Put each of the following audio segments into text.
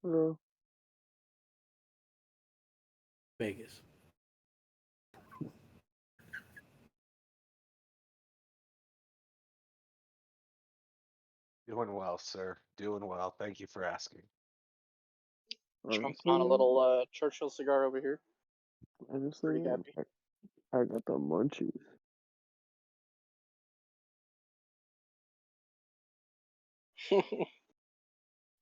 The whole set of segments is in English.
Uh, Vegas. Doing well, sir. Doing well. Thank you for asking. Chomping honestly, on a man, little Churchill cigar over here. honestly, Pretty man, happy. I got the munchies.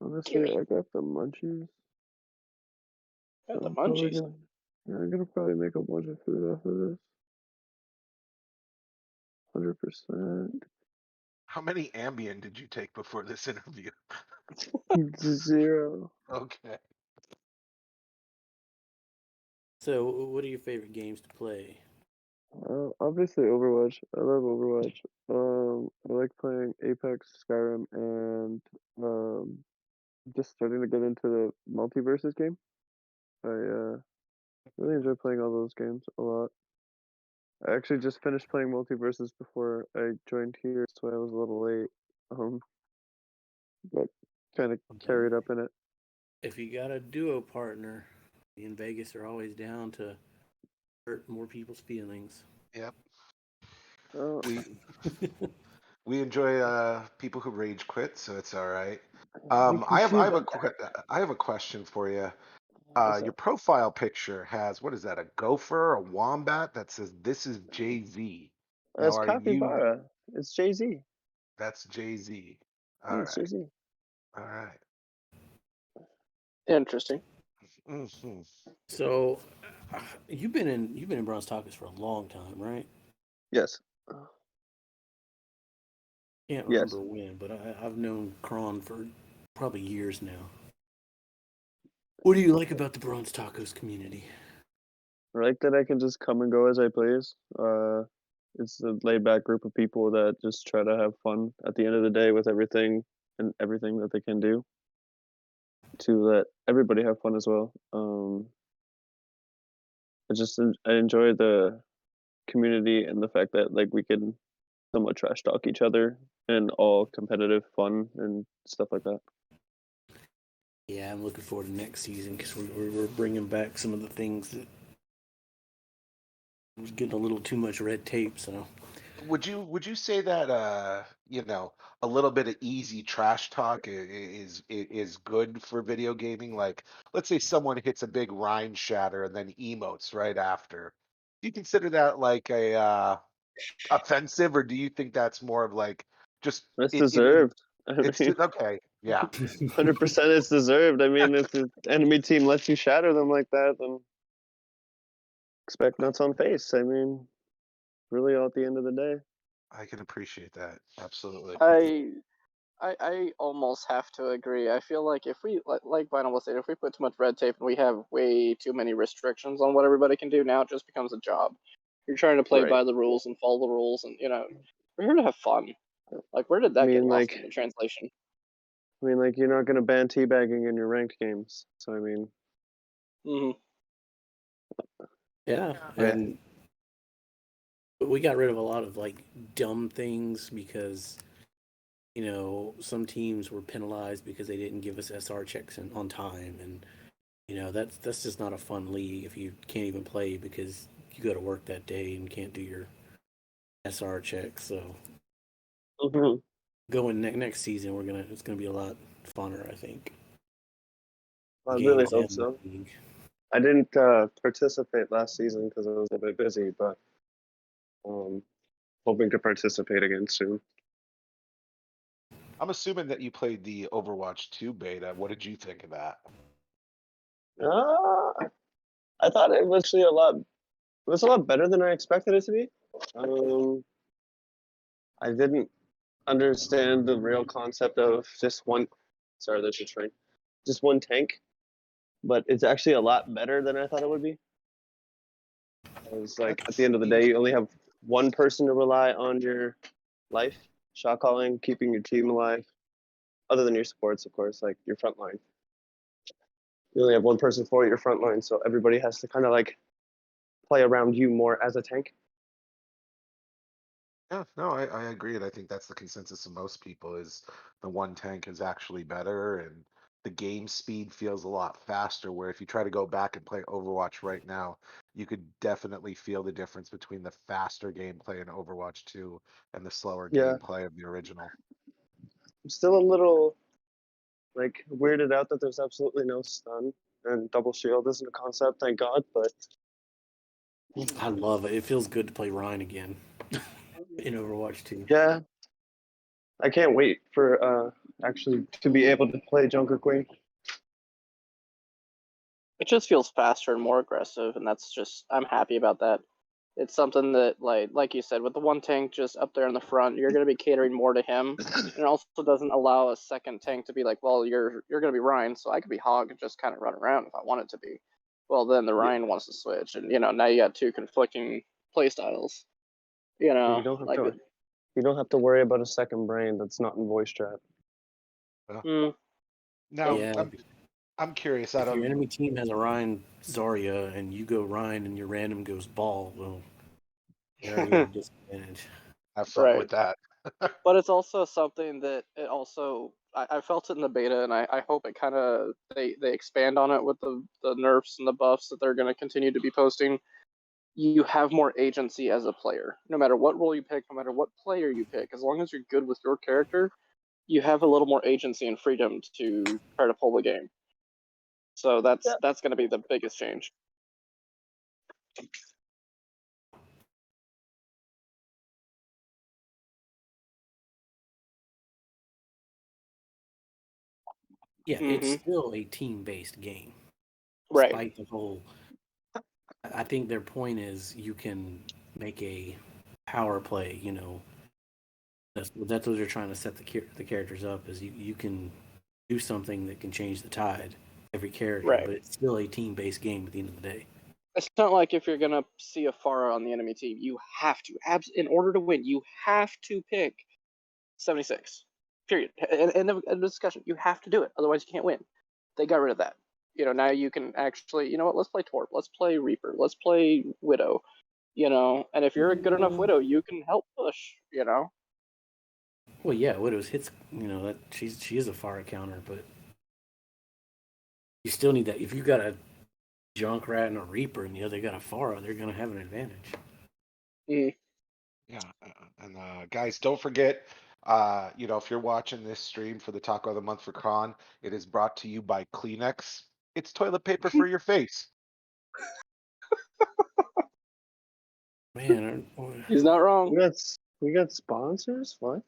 Honestly, Gimme. I got the munchies. Got the I'm probably munchies. gonna, yeah, I'm gonna probably make a bunch of food off of this. 100%. How many Ambien did you take before this interview? 0. Okay. So, what are your favorite games to play? Obviously Overwatch. I love Overwatch. I like playing Apex, Skyrim, and just starting to get into the multiverses game. I really enjoy playing all those games a lot. I actually just finished playing multiverses before I joined here, so I was a little late. Um, but kind of carried up in it. If you got a duo partner, me and Vegas are always down to hurt more people's feelings. Yep. Oh, We we enjoy people who rage quit, so it's all right. I appreciate that. I have a question for you. What's Your up? profile picture has, what is that? A gopher, a wombat that says this is Jay Z. Now It's are you? Capybara. It's Jay-Z. That's Jay Z. Yeah, All it's right. Jay-Z. All right. Interesting. Hmm. So, you've been in Bronze Tacos for a long time, right? Yes. Can't Yes. remember when, but I've known Kron for probably years now. What do you like about the Bronze Tacos community? I like that I can just come and go as I please. It's a laid back group of people that just try to have fun at the end of the day with everything and everything that they can do to let everybody have fun as well. I enjoy the community and the fact that like we can somewhat trash talk each other and all competitive fun and stuff like that. Yeah, I'm looking forward to next season because we're bringing back some of the things that was getting a little too much red tape. So Would you say that a little bit of easy trash talk is good for video gaming? Like, let's say someone hits a big rhyme shatter and then emotes right after. Do you consider that like a offensive, or do you think that's more of like just That's in deserved. I it's mean, just okay, yeah. 100% it's deserved. I mean, if the enemy team lets you shatter them like that, then expect nuts on face. I mean, really, all at the end of the day. I can appreciate that. Absolutely. I I almost have to agree. I feel like if we like Vinyl was saying, if we put too much red tape and we have way too many restrictions on what everybody can do, now it just becomes a job. You're trying to play Right. by the rules and follow the rules, and we're here to have fun. Like, where did I that get mean, lost like, in the translation? you're not gonna ban teabagging in your ranked games. So I mean, Hmm. yeah, yeah, and we got rid of a lot of like dumb things because some teams were penalized because they didn't give us SR checks on time, and that's just not a fun league if you can't even play because you go to work that day and can't do your SR checks. So mm-hmm. going next season, it's gonna be a lot funner, I think. I really Games hope and so. the league. I didn't participate last season because I was a bit busy, but um, hoping to participate again soon. I'm assuming that you played the Overwatch 2 beta. What did you think of that? Uh, I thought it was actually a lot. It was a lot better than I expected it to be. Um, I didn't understand the real concept of just one. Sorry, there's a train. Just one tank, but it's actually a lot better than I thought it would be. It's like at the That's end of the day, int- you only have one person to rely on your life, shot calling, keeping your team alive. Other than your supports, of course, like your front line. You only have one person for your front line, so everybody has to kind of like play around you more as a tank. Yeah, no, I agree, and I think that's the consensus of most people is the one tank is actually better, and the game speed feels a lot faster. Where if you try to go back and play Overwatch right now, you could definitely feel the difference between the faster gameplay in Overwatch 2 and the slower Yeah, gameplay of the original. I'm still a little like weirded out that there's absolutely no stun and double shield isn't a concept, thank God. But I love it. It feels good to play Ryan again in Overwatch 2. yeah, I can't wait for actually to be able to play Junker Queen. It just feels faster and more aggressive, and that's just I'm happy about that. It's something that like you said, with the one tank just up there in the front, you're going to be catering more to him. And it also doesn't allow a second tank to be like, well, you're going to be Ryan, so I could be Hog and just kind of run around if I wanted to be. Well, then the Ryan wants to switch, and now you got two conflicting play styles. You don't have like to. You don't have to worry about a second brain that's not in voice chat. Now, Yeah, I'm curious. if your enemy team has a Ryan Zarya and you go Ryan and your random goes Ball, well, you're already at a disadvantage. Have fun with that. But it's also something that it also I felt it in the beta, and I hope it kind of they expand on it with the nerfs and the buffs that they're going to continue to be posting. You have more agency as a player, no matter what role you pick, no matter what player you pick. As long as you're good with your character, you have a little more agency and freedom to try to pull the game. So that's going to be the biggest change. Yeah, it's still a team-based game. Right. Despite the whole, I think their point is you can make a power play. That's what they're trying to set the characters up. Is you can do something that can change the tide every character, Right. but it's still a team-based game at the end of the day. It's not like if you're gonna see a Pharah on the enemy team, you have to in order to win, you have to pick 76. Period. In the discussion, you have to do it, otherwise you can't win. They got rid of that. Now you can actually, what? Let's play Torp. Let's play Reaper. Let's play Widow. And if you're a good enough Widow, you can help push. Well, yeah, Widow's hits. That she is a fire counter, but you still need that. If you got a Junkrat and a Reaper, and the other got a Pharah, they're gonna have an advantage. Yeah, and guys, don't forget, if you're watching this stream for the Taco of the Month for Kron, it is brought to you by Kleenex. It's toilet paper for your face. Man, he's not wrong. We got sponsors? What?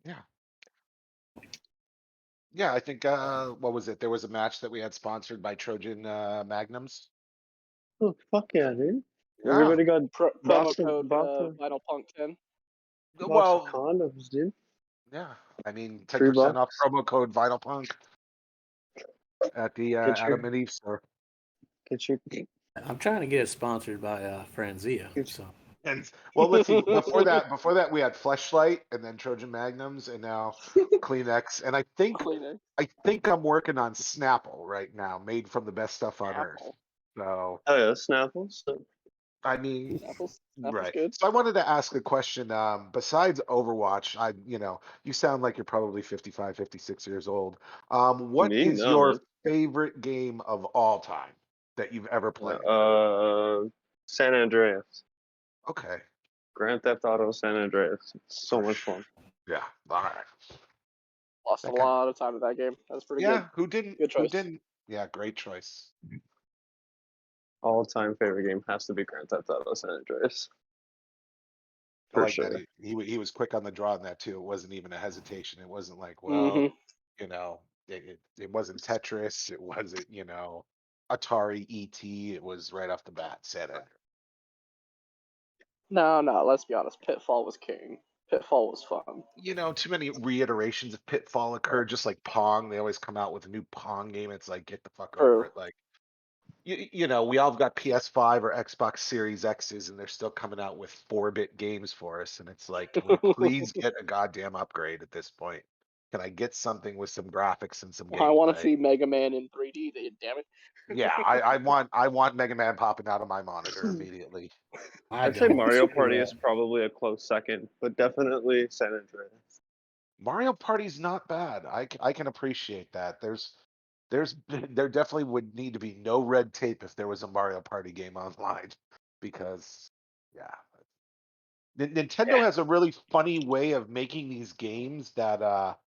Yeah. Yeah, I think what was it? There was a match that we had sponsored by Trojan Magnums. Oh fuck yeah, dude! Yeah. Everybody got promo code Vinyl Punk 10. Well, condoms, dude. Yeah, I mean 10% off promo code Vinyl Punk at the at a mini store. I'm trying to get it sponsored by Franzia. So. And well, let's see. Before that, we had Fleshlight, and then Trojan Magnums, and now Kleenex. And I think I'm working on Snapple right now, made from the best stuff on earth. So. Oh yeah, Snapple. So. I mean, Snapple's right. good. So I wanted to ask a question. Besides Overwatch, you sound like you're probably 55, 56 years old. What is your favorite game of all time that you've ever played? San Andreas. Okay. Grand Theft Auto San Andreas. It's so much fun. Yeah. All right. Lost a lot of time to that game. That's pretty good. Yeah. Who didn't? Good choice. Who didn't? Yeah. Great choice. All-time favorite game has to be Grand Theft Auto San Andreas. I like that he was quick on the draw on that too. It wasn't even a hesitation. It wasn't like, well, it wasn't Tetris. It wasn't, Atari ET. It was right off the bat. Said it. No. Let's be honest. Pitfall was king. Pitfall was fun. Too many reiterations of Pitfall occurred. Just like Pong, they always come out with a new Pong game. It's like, get the fuck over it. Like, we all got PS5 or Xbox Series X's, and they're still coming out with 4-bit games for us. And it's like, can we please get a goddamn upgrade at this point? Can I get something with some graphics and some gameplay? I want to see Mega Man in 3D. Damn it. Yeah, I want Mega Man popping out of my monitor immediately. I'd say Mario Party is probably a close second, but definitely San Andreas. Mario Party's not bad. I can appreciate that. There definitely would need to be no red tape if there was a Mario Party game online, because yeah, Nintendo Yeah. has a really funny way of making these games that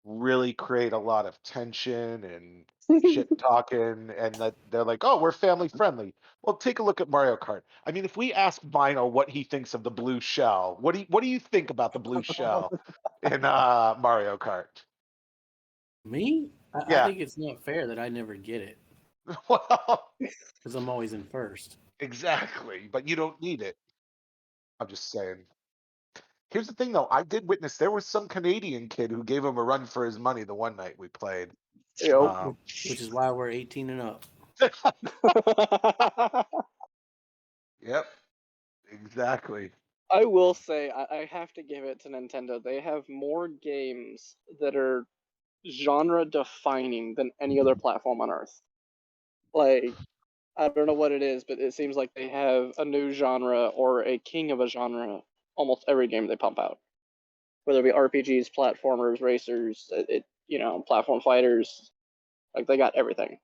really create a lot of tension and shit talking, and that they're like, "Oh, we're family friendly." Well, take a look at Mario Kart. I mean, if we ask Vinyl what he thinks of the blue shell, what do you think about the blue shell in Mario Kart? Me? I Yeah. think it's not fair that I never get it Well, because I'm always in first. exactly, but you don't need it. I'm just saying. Here's the thing, though. I did witness there was some Canadian kid who gave him a run for his money the one night we played. Yep. Which is why we're 18 and up. Yep, exactly. I will say I have to give it to Nintendo. They have more games that are genre defining than any other platform on earth. Like, I don't know what it is, but it seems like they have a new genre or a king of a genre almost every game they pump out. Whether it be RPGs, platformers, racers, platform fighters, like they got everything.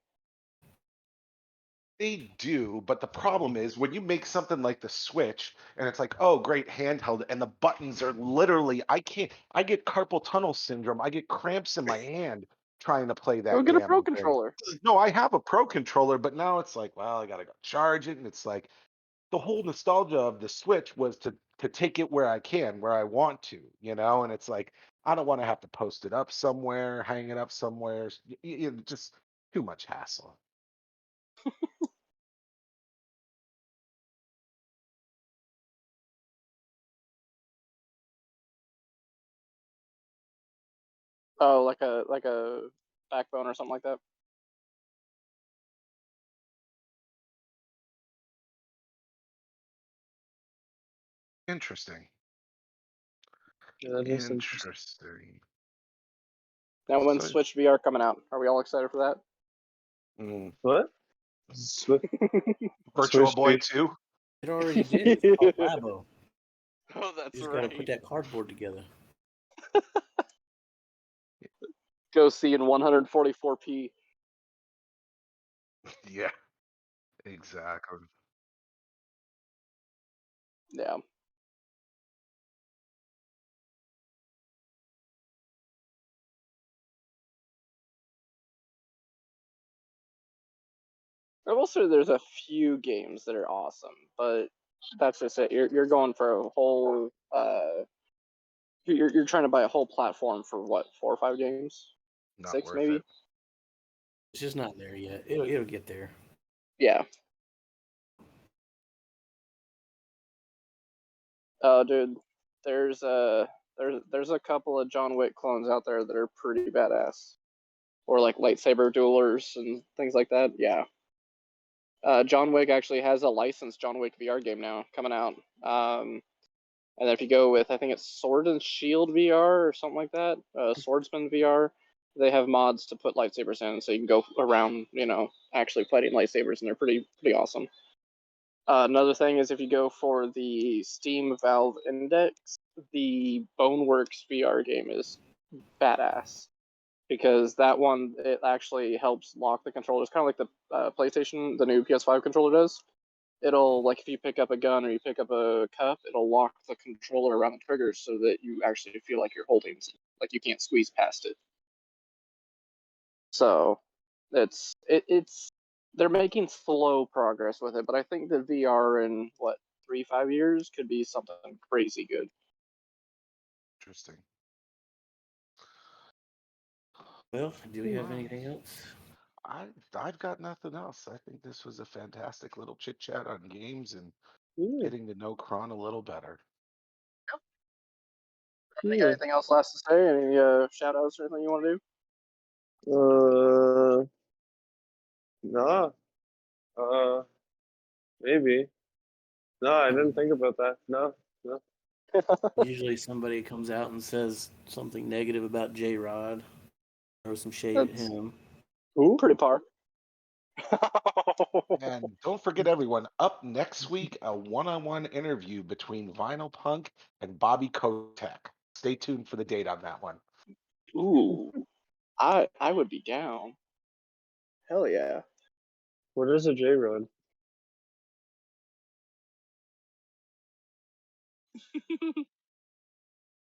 They do, but the problem is when you make something like the Switch and it's like, oh, great handheld, and the buttons are literally, I get carpal tunnel syndrome. I get cramps in my hand trying to play Go that get a damn pro thing. controller. No, I have a pro controller, but now it's like, well, I gotta go charge it, and it's like the whole nostalgia of the Switch was to take it where I can, where I want to, and it's like I don't want to have to post it up somewhere, hang it up somewhere, just too much hassle. Oh, like a backbone or something like that. Interesting. Yeah, that is interesting. Interesting. Now, when's So, Switch VR coming out? Are we all excited for What? Swi- Virtual Switch Boy B. 2? It already did. It's called that? Labo. Oh, You that's just got to right. put that cardboard together. Go see in 144p. Yeah, exactly. Yeah. I will say there's a few games that are awesome, but that's just it. You're going for a whole. You're trying to buy a whole platform for what, 4 or 5 games, Not 6 worth it. maybe. It's just not there yet. It'll get there. Yeah. Dude, there's there's a couple of John Wick clones out there that are pretty badass, or like lightsaber duelers and things like that. Yeah. John Wick actually has a licensed John Wick VR game now coming out. And then if you go with, I think it's Sword and Shield VR or something like that, Swordsman VR, they have mods to put lightsabers in, so you can go around, actually fighting lightsabers, and they're pretty awesome. Another thing is if you go for the Steam Valve Index, the Boneworks VR game is badass, because that one, it actually helps lock the controller. It's kind of like the PlayStation, the new PS5 controller does. It'll, like, if you pick up a gun or you pick up a cup, it'll lock the controller around the trigger so that you actually feel like you're holding it, like you can't squeeze past it. So it's they're making slow progress with it, but I think the VR in what, 3-5 years could be something crazy good. Interesting. Well, do we have anything else? I've got nothing else. I think this was a fantastic little chit chat on games and Yeah. getting to know Kron a little better. You got anything else last to say? Any shout outs or anything you want to do? Nah. Maybe. No, I didn't think about that. No. Usually somebody comes out and says something negative about J Rod, throw some shade at That's him. Who? pretty par. And don't forget, everyone, up next week, a one-on-one interview between Vinyl Punk and Bobby Kotek. Stay tuned for the date on that one. Ooh, I would be down. Hell yeah. What is a J rod?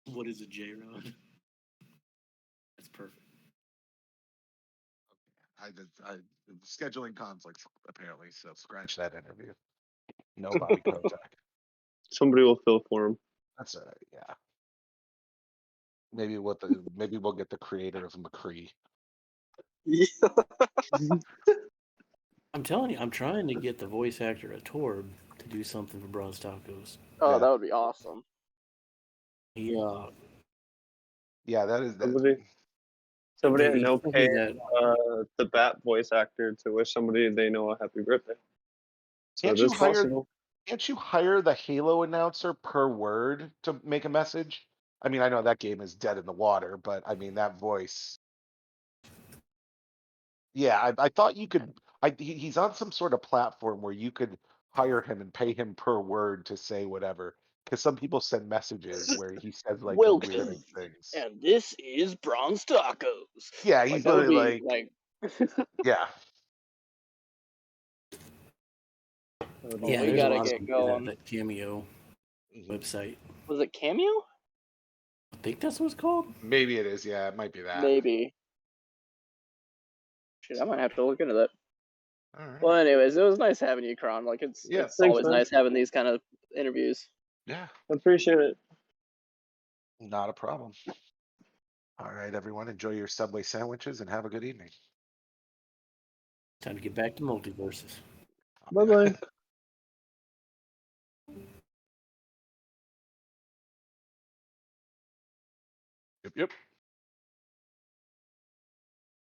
What is a J Rod? That's perfect. I scheduling conflicts apparently, so scratch that interview. No Bobby Kotick. Somebody will fill for him. That's all right. Yeah. Maybe we'll get the creator of McCree. Yeah. I'm telling you, I'm trying to get the voice actor of Torb to do something for Bronze Tacos. Oh, Yeah. that would be awesome. He Yeah, that is that. Somebody I he know told me pay that the Bat voice actor to wish somebody they know a happy birthday. So Can't it you is hire possible. Can't you hire the Halo announcer per word to make a message? I mean, I know that game is dead in the water, but I mean that voice. Yeah, I thought you could. He's on some sort of platform where you could hire him and pay him per word to say whatever. Because some people send messages where he says like the Welcome, weirdest things. and this is Bronze Tacos. Yeah, Like he's that would literally be like, like. yeah, That would Oh, be yeah, we there's a amazing. gotta lot of get people do going. that Cameo mhm. website. Was it Cameo? I think that's what it's called. Maybe it is. Yeah, it might be that. Maybe. Shit, I might have to look into that. All right. Well, anyways, it was nice having you, Kron. Like it's Yeah. it's Thanks, always man. nice having these kind of interviews. Yeah, I appreciate it. not a problem. All right, everyone, enjoy your Subway sandwiches and have a good evening. Time to get back to multiverses. Bye bye. Yep, yep.